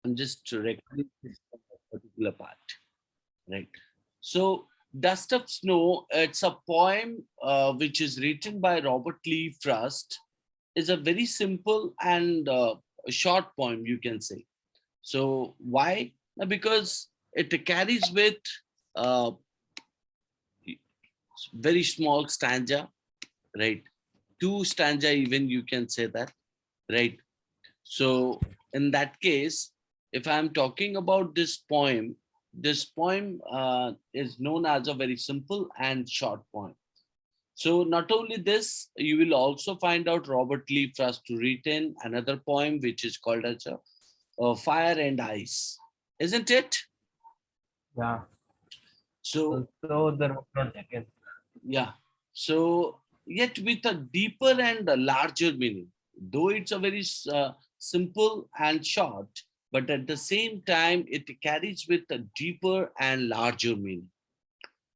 I'm just recording this particular part, right? So, Dust of Snow, it's a poem which is written by Robert Lee Frost. Is a very simple and a short poem, you can say. So, why? Because it carries with uh, very small stanza, right? Two stanza, even you can say that, right? So, in that case, if I'm talking about this poem is known as a very simple and short poem. So, not only this, you will also find out Robert Lee Frost written another poem which is called as Fire and Ice, isn't it? Yeah. So, Also, the road not taken. yeah. So, yet with a deeper and a larger meaning, though it's a very simple and short, but at the same time, it carries with a deeper and larger meaning.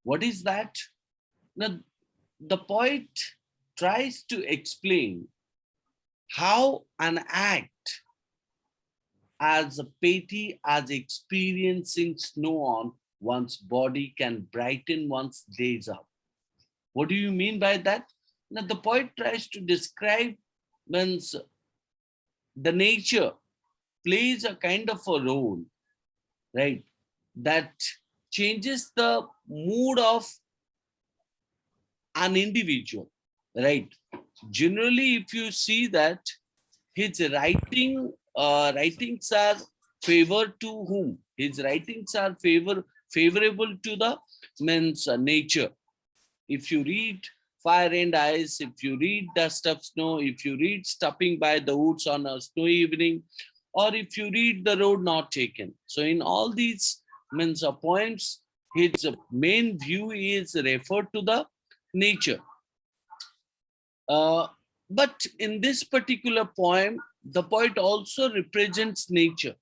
What is that? Now, the poet tries to explain how an act as petty as experiencing snow on one's body can brighten one's days up. What do you mean by that? Now, the poet tries to describe means the nature plays a kind of a role, right? That changes the mood of an individual, right? Generally, if you see that his writings are favor to whom? His writings are favorable to the means nature. If you read Fire and Ice, if you read Dust of Snow, if you read Stopping by the Woods on a Snowy Evening, or if you read The Road Not Taken. So in all these means poems, his main view is referred to the nature. Uh, but in this particular poem, the poet also represents nature.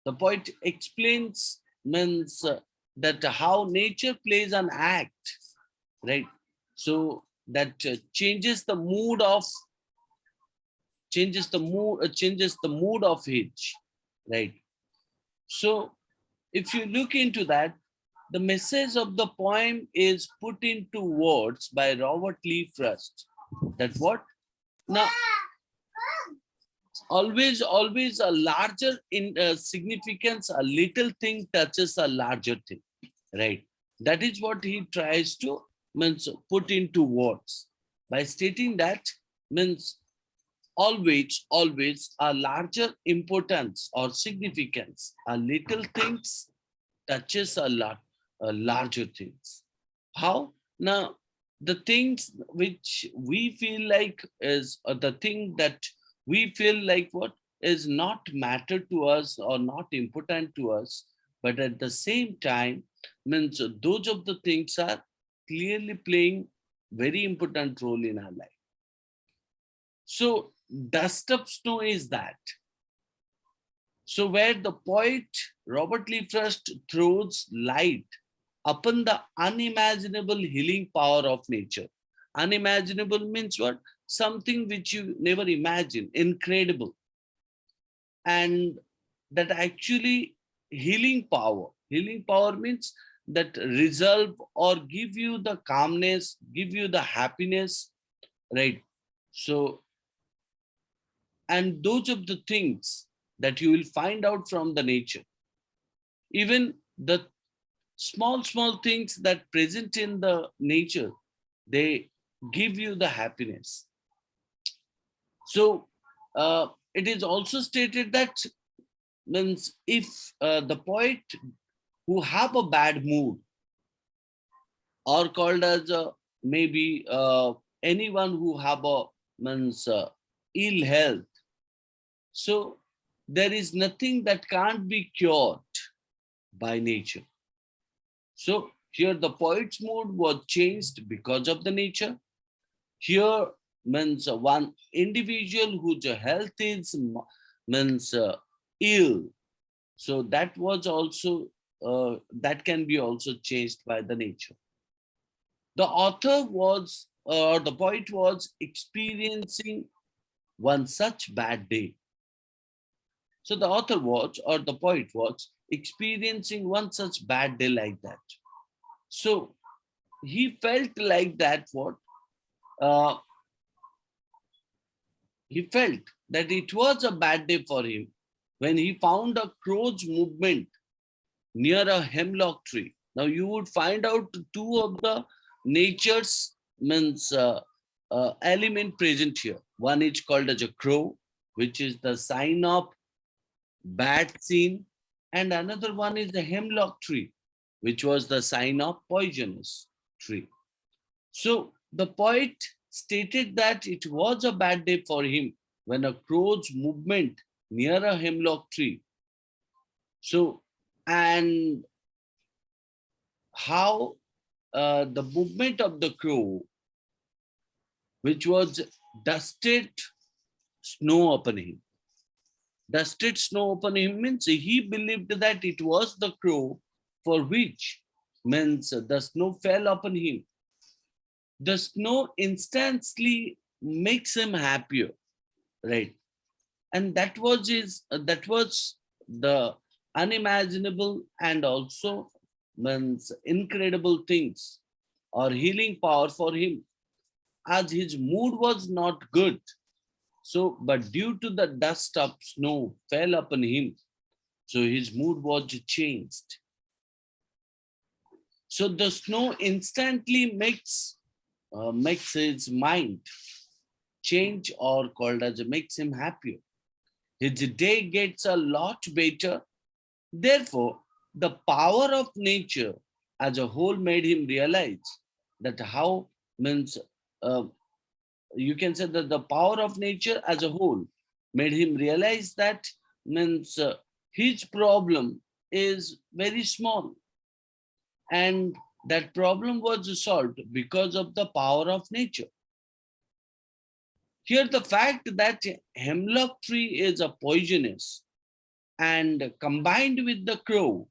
The poet explains means that how nature plays an act, right? So that changes the mood of each, right? So if you look into that, the message of the poem is put into words by Robert Lee Frost. That what? Now, always a larger in significance, a little thing touches a larger thing, right? That is what he tries to means put into words by stating that means always a larger importance or significance, a little things touches a larger things. How? Now, the things which we feel like is the thing that we feel like what is not matter to us or not important to us, but at the same time, means those of the things are clearly playing very important role in our life. So, Dust of Snow is that. So, where the poet Robert Lee Frost throws light upon the unimaginable healing power of nature. Unimaginable means what? Something which you never imagined, incredible. And that actually healing power. Healing power means that resolve or give you the calmness, give you the happiness, right? So, and those of the things that you will find out from the nature. Even the small things that present in the nature, they give you the happiness. So it is also stated that means if the poet who have a bad mood or called as maybe anyone who have a means ill health, so there is nothing that can't be cured by nature. So here the poet's mood was changed because of the nature. Here means one individual whose health is means ill. So that was also that can be also changed by the nature. The author was or the poet was experiencing one such bad day. So the author was, or the poet was, experiencing one such bad day like that. So he felt like that what? Uh, he felt that it was a bad day for him when he found a crow's movement near a hemlock tree. Now you would find out two of the nature's means element present here. One is called as a crow, which is the sign of bad scene, and another one is the hemlock tree, which was the sign of poisonous tree. So the poet stated that it was a bad day for him when a crow's movement near a hemlock tree. So, and how the movement of the crow, which was dusted snow upon him. Dusted snow upon him means he believed that it was the crow for which means the snow fell upon him. The snow instantly makes him happier, right? And that was the unimaginable and also means incredible things or healing power for him, as his mood was not good. So, but due to the dust of snow fell upon him, so his mood was changed. So the snow instantly makes his mind change, or called as makes him happier. His day gets a lot better. Therefore, the power of nature as a whole made him realize that how means uh, you can say that the power of nature as a whole made him realize that means his problem is very small, and that problem was solved because of the power of nature. Here the fact that hemlock tree is a poisonous and combined with the crow,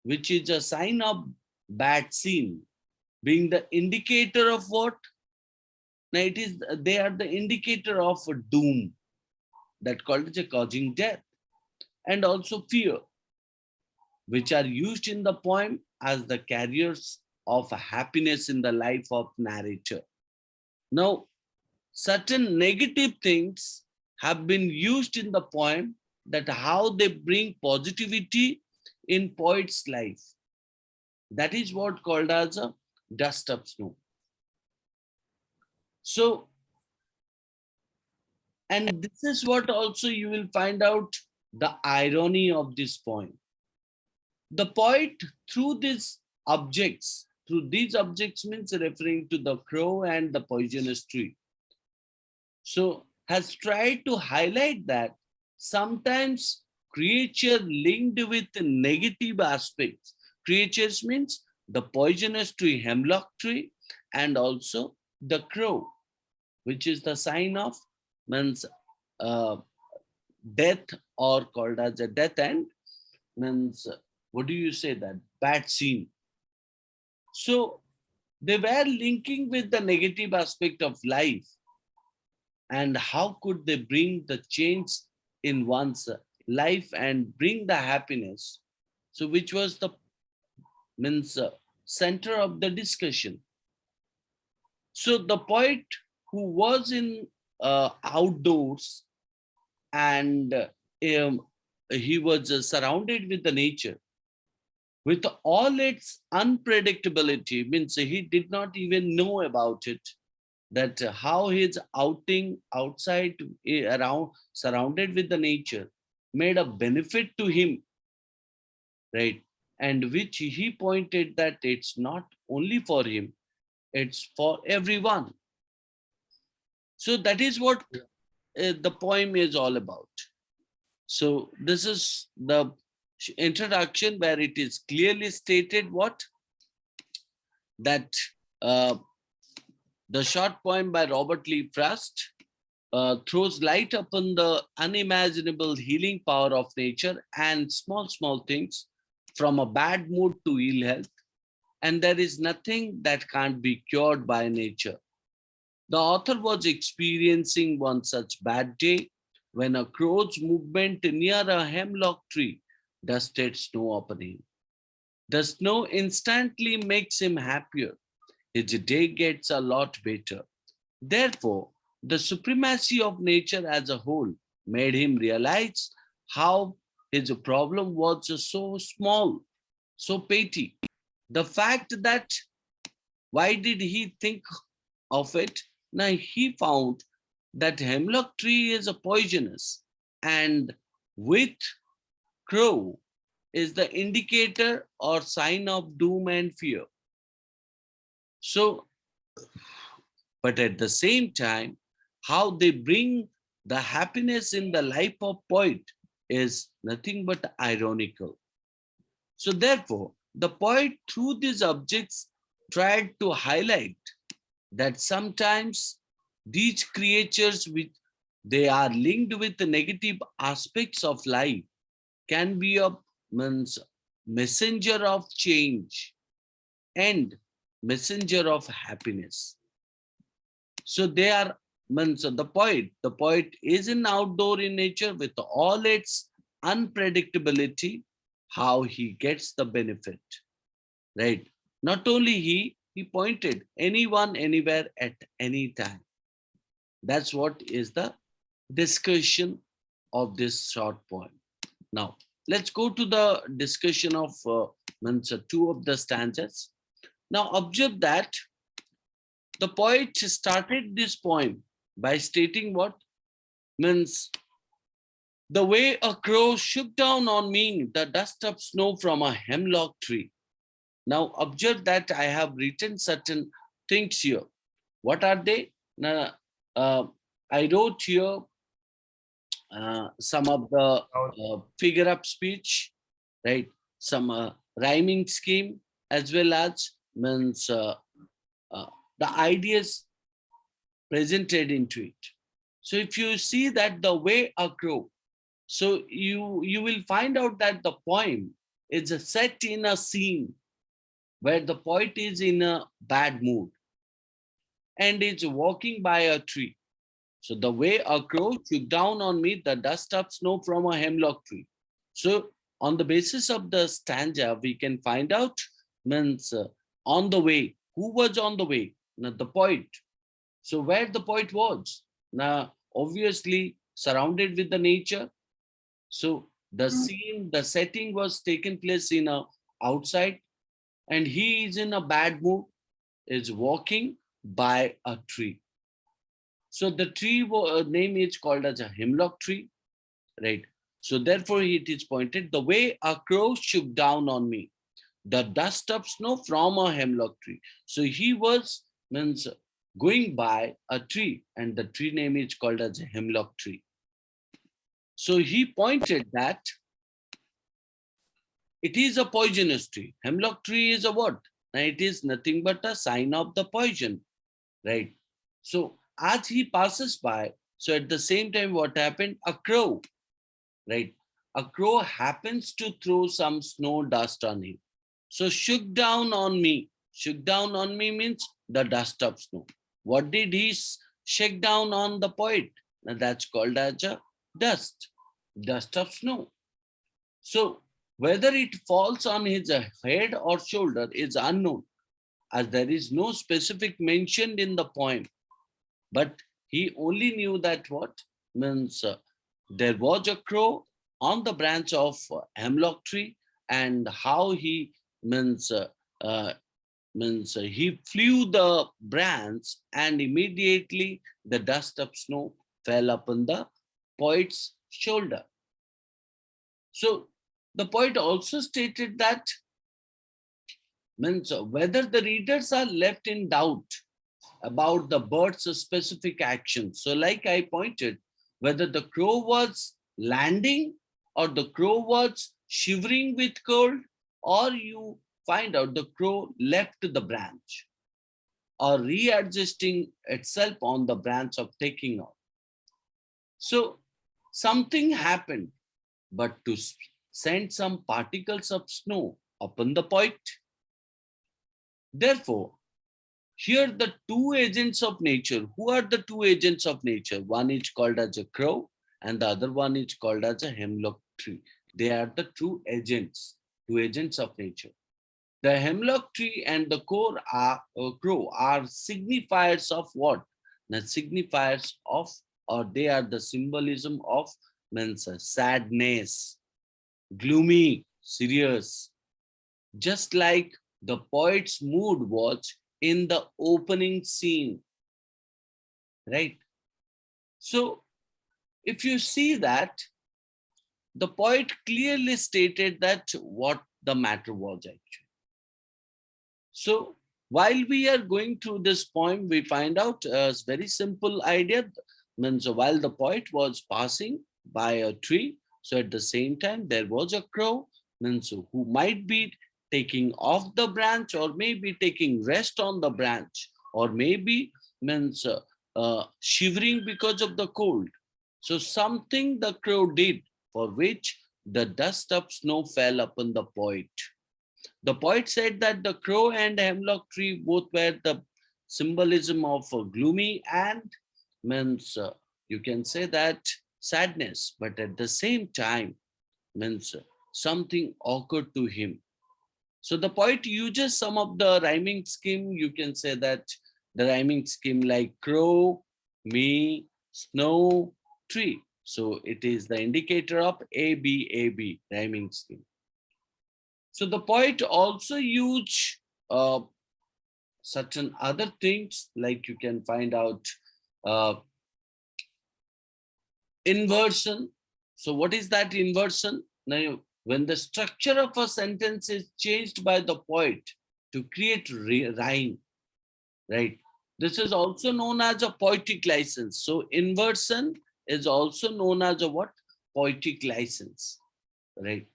which is a sign of bad scene, being the indicator of what? Now it is they are the indicator of doom, that called as a causing death, and also fear, which are used in the poem as the carriers of happiness in the life of narrator. Now, certain negative things have been used in the poem, that how they bring positivity in poet's life. That is what called as a dust of snow. So, and this is what also you will find out the irony of this poem. The poet, through these objects means referring to the crow and the poisonous tree, so has tried to highlight that sometimes creature linked with negative aspects. Creatures means the poisonous tree, hemlock tree, and also the crow, which is the sign of means uh, death, or called as a death, and means what do you say, that bad scene. So they were linking with the negative aspect of life, and how could they bring the change in one's life and bring the happiness. So which was the means center of the discussion. So the poet who was in outdoors, and he was surrounded with the nature with all its unpredictability, means he did not even know about it, that how his outing outside around surrounded with the nature made a benefit to him, right? And which he pointed that it's not only for him, it's for everyone. So that is what the poem is all about. So this is the introduction, where it is clearly stated what, that uh, the short poem by Robert Lee Frost throws light upon the unimaginable healing power of nature and small things, from a bad mood to ill health. And there is nothing that can't be cured by nature. The author was experiencing one such bad day when a crow's movement near a hemlock tree dusted snow upon him. The snow instantly makes him happier. His day gets a lot better. Therefore, the supremacy of nature as a whole made him realize how his problem was so small, so petty. The fact that why did he think of it? Now he found that hemlock tree is a poisonous and with crow is the indicator or sign of doom and fear. So, but at the same time, how they bring the happiness in the life of poet is nothing but ironical. So therefore, the poet through these objects tried to highlight that sometimes these creatures which they are linked with the negative aspects of life can be a means messenger of change and messenger of happiness. So they are means the poet is in outdoor in nature with all its unpredictability, how he gets the benefit, right? Not only he pointed anyone, anywhere, at any time. That's what is the discussion of this short poem. Now, let's go to the discussion of two of the stanzas. Now, observe that the poet started this poem by stating what means the way a crow shook down on me the dust of snow from a hemlock tree. Now, observe that I have written certain things here. What are they? Now, I wrote here some of the figure of speech, right? Some rhyming scheme, as well as means uh, the ideas presented into it. So if you see that the way a crow, so you will find out that the poem is set in a scene where the poet is in a bad mood and is walking by a tree. So the way a crow shook down on me the dust of snow from a hemlock tree. So on the basis of the stanza, we can find out means on the way. Who was on the way? Now, the poet. So where the poet was? Now, obviously surrounded with the nature. So the scene, the setting was taken place in a outside, and he is in a bad mood, is walking by a tree. So the tree name is called as a hemlock tree, right? So therefore it is pointed the way a crow shook down on me, the dust of snow from a hemlock tree. So he was means going by a tree, and the tree name is called as a hemlock tree. So he pointed that it is a poisonous tree. Hemlock tree is a what? And it is nothing but a sign of the poison, right? So as he passes by, so at the same time, what happened? A crow, right? A crow happens to throw some snow dust on him. So shook down on me. Shook down on me means the dust of snow. What did he shake down on the poet? Now that's called as a dust, dust of snow. So whether it falls on his head or shoulder is unknown, as there is no specific mentioned in the poem. But he only knew that what means there was a crow on the branch of hemlock tree, and how he means uh, he flew the branch, and immediately the dust of snow fell upon the poet's shoulder. So the poet also stated that means whether the readers are left in doubt about the bird's specific action. So like I pointed, whether the crow was landing or the crow was shivering with cold, or you find out the crow left the branch or readjusting itself on the branch of taking off. So something happened, but to send some particles of snow upon the poet. Therefore, here the two agents of nature. Who are the two agents of nature? One is called as a crow, and the other one is called as a hemlock tree. They are the true agents, two agents of nature. The hemlock tree and the crow are signifiers of what? The signifiers of, or they are the symbolism of, means sadness, gloomy, serious. Just like the poet's mood was in the opening scene, right? So if you see that, the poet clearly stated that what the matter was actually. So while we are going through this poem, we find out a very simple idea. Means while the poet was passing by a tree, so at the same time there was a crow, means who might be taking off the branch, or maybe taking rest on the branch, or maybe means shivering because of the cold. So something the crow did, for which the dust of snow fell upon the poet. The poet said that the crow and hemlock tree both were the symbolism of gloomy and, means you can say that, sadness, but at the same time, means something occurred to him. So the poet uses some of the rhyming scheme. You can say that the rhyming scheme like crow, me, snow, tree. So it is the indicator of ABAB rhyming scheme. So the poet also use uh, certain other things, like you can find out uh, inversion. So what is that inversion? Now, when the structure of a sentence is changed by the poet to create rhyme, right? This is also known as a poetic license. So inversion is also known as a what? Poetic license, right?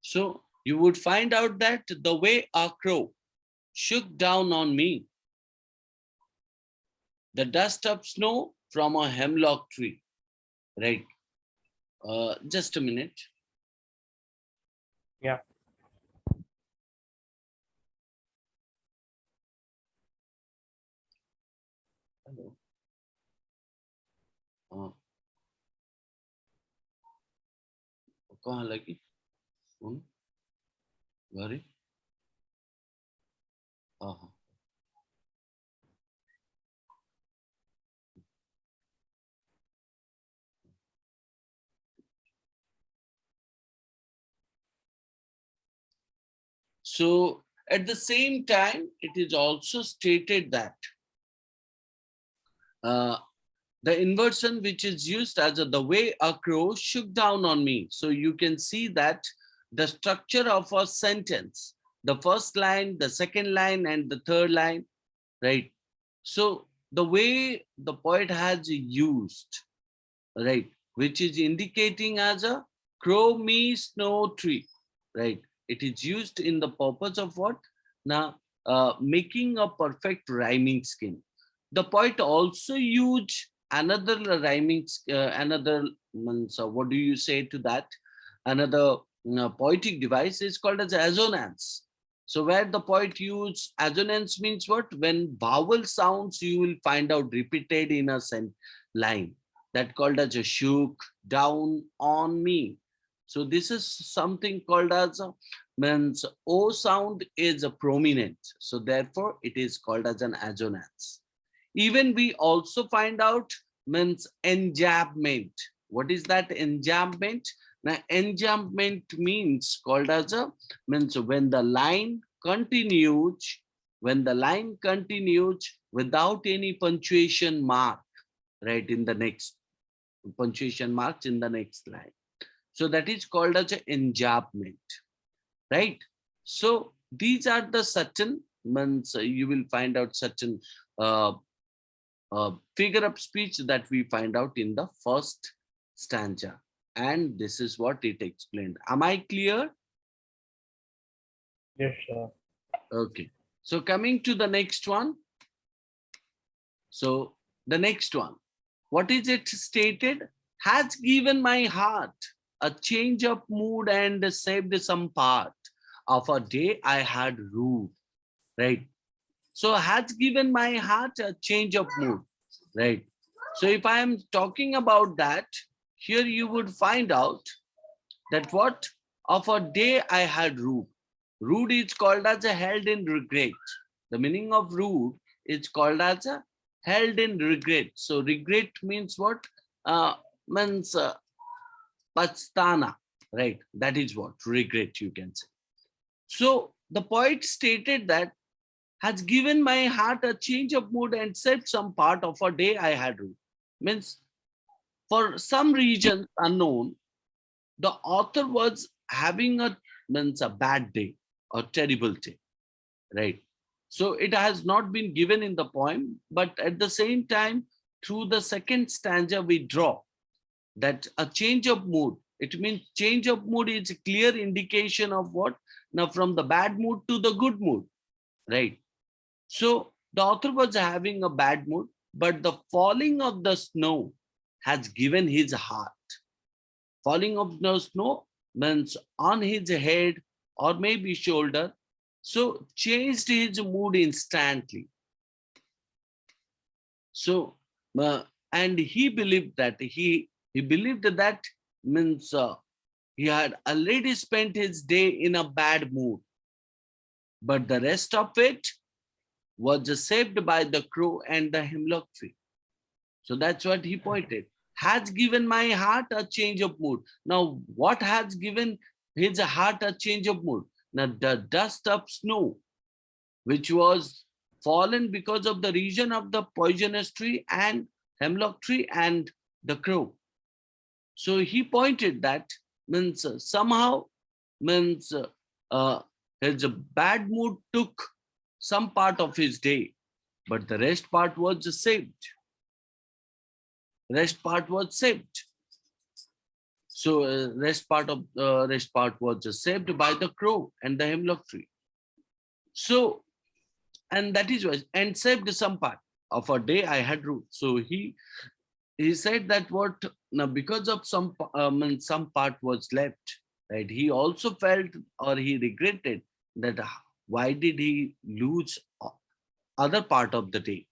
So you would find out that the way a crow shook down on me the dust of snow from a hemlock tree, right? Just a minute. Yeah. Hello. uh, कहाँ लगी phone? घरे? हाँ हाँ. So at the same time, it is also stated that uh, the inversion which is used as the way a crow shook down on me. So you can see that the structure of a sentence, the first line, the second line, and the third line, right? So the way the poet has used, right, which is indicating as a crow me snow tree, right? It is used in the purpose of what? Now, making a perfect rhyming scheme. The poet also used another rhyming, another, what do you say to that? Another poetic device is called as assonance. So where the poet use assonance means what? When vowel sounds you will find out repeated in a line, that called as a shook down on me. So this is something called as a, means O sound is a prominent. So therefore it is called as an assonance. Even we also find out means enjambment. What is that enjambment? Now enjambment means called as a, means when the line continues, when the line continues without any punctuation mark, right, in the next punctuation marks in the next line. So that is called as an enjambment, right? So these are the certain, means you will find out certain uh, figure of speech that we find out in the first stanza. And this is what it explained. Am I clear? Yes, sir. Okay. So coming to the next one. So the next one, what is it stated? Has given my heart a change of mood and saved some part of a day I had ruled, right? So has given my heart a change of mood, right? So if I am talking about that, here you would find out that what of a day I had rude. Rude is called as a held in regret. The meaning of rude is called as a held in regret. So regret means what? Means pachstana, right? That is what regret you can say. So the poet stated that has given my heart a change of mood and saved some part of a day I had rude. Means for some reason unknown, the author was having a means a bad day or terrible day, right? So it has not been given in the poem, but at the same time, through the second stanza, we draw that a change of mood. It means change of mood is a clear indication of what? Now from the bad mood to the good mood, right? So the author was having a bad mood, but the falling of the snow has given his heart. Falling of the snow means on his head or maybe shoulder. So changed his mood instantly. So and he believed that he believed that means he had already spent his day in a bad mood, but the rest of it was saved by the crow and the hemlock tree. So that's what he pointed. Has given my heart a change of mood. Now, what has given his heart a change of mood? Now, the dust of snow, which was fallen because of the region of the poisonous tree and hemlock tree and the crow. So he pointed that means somehow means his bad mood took some part of his day, but the rest part was saved. Rest part was saved. So rest part was saved by the crow and the hemlock tree. So and that is why and saved some part of a day I had ruled. So he said that what now because of some part was left, right? He also felt or he regretted that why did he lose other part of the day,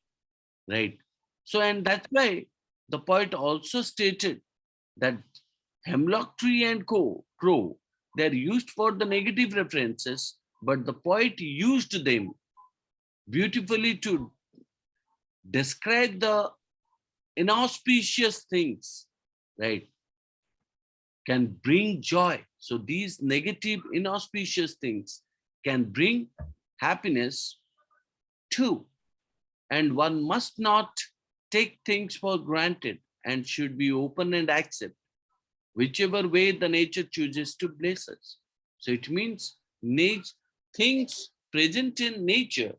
right? So and that's why the poet also stated that hemlock tree and crow, they're used for the negative references, but the poet used them beautifully to describe the inauspicious things, right? Can bring joy. So these negative, inauspicious things can bring happiness too. And one must not take things for granted and should be open and accept whichever way the nature chooses to bless us. So it means things present in nature,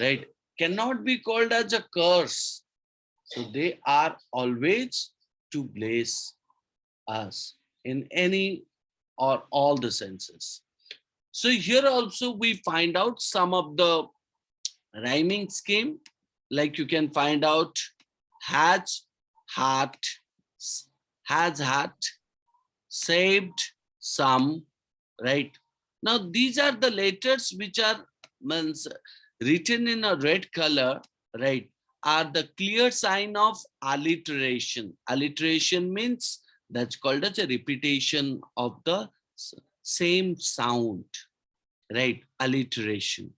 right, cannot be called as a curse. So they are always to bless us in any or all the senses. So here also we find out some of the rhyming scheme, like you can find out has, heart, has had, saved, some, right? Now these are the letters which are means written in a red color, right? Are the clear sign of alliteration. Alliteration means that's called as a repetition of the same sound, right? Alliteration.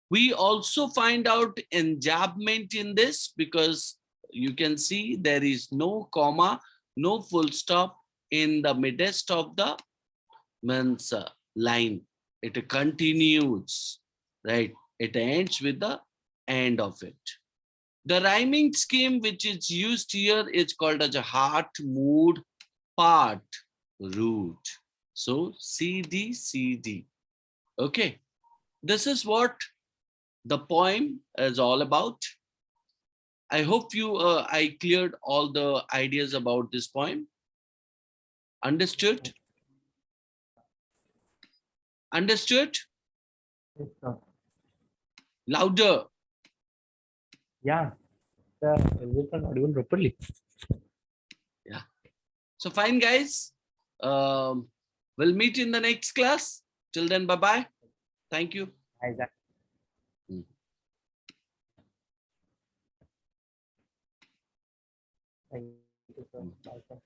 We also find out enjambment in this because you can see there is no comma, no full stop in the midst of the means line. It continues, right? It ends with the end of it. The rhyming scheme which is used here is called as a heart, mood, part, root. So CD, CD. Okay. This is what the poem is all about. I hope I cleared all the ideas about this poem. Understood? Understood? Yes, sir. Louder. Yeah, sir, everything audible properly. Yeah. So fine, guys. We'll meet in the next class. Till then, bye-bye. Thank you. Isaac. Mm. Thank you, sir. Bye, sir.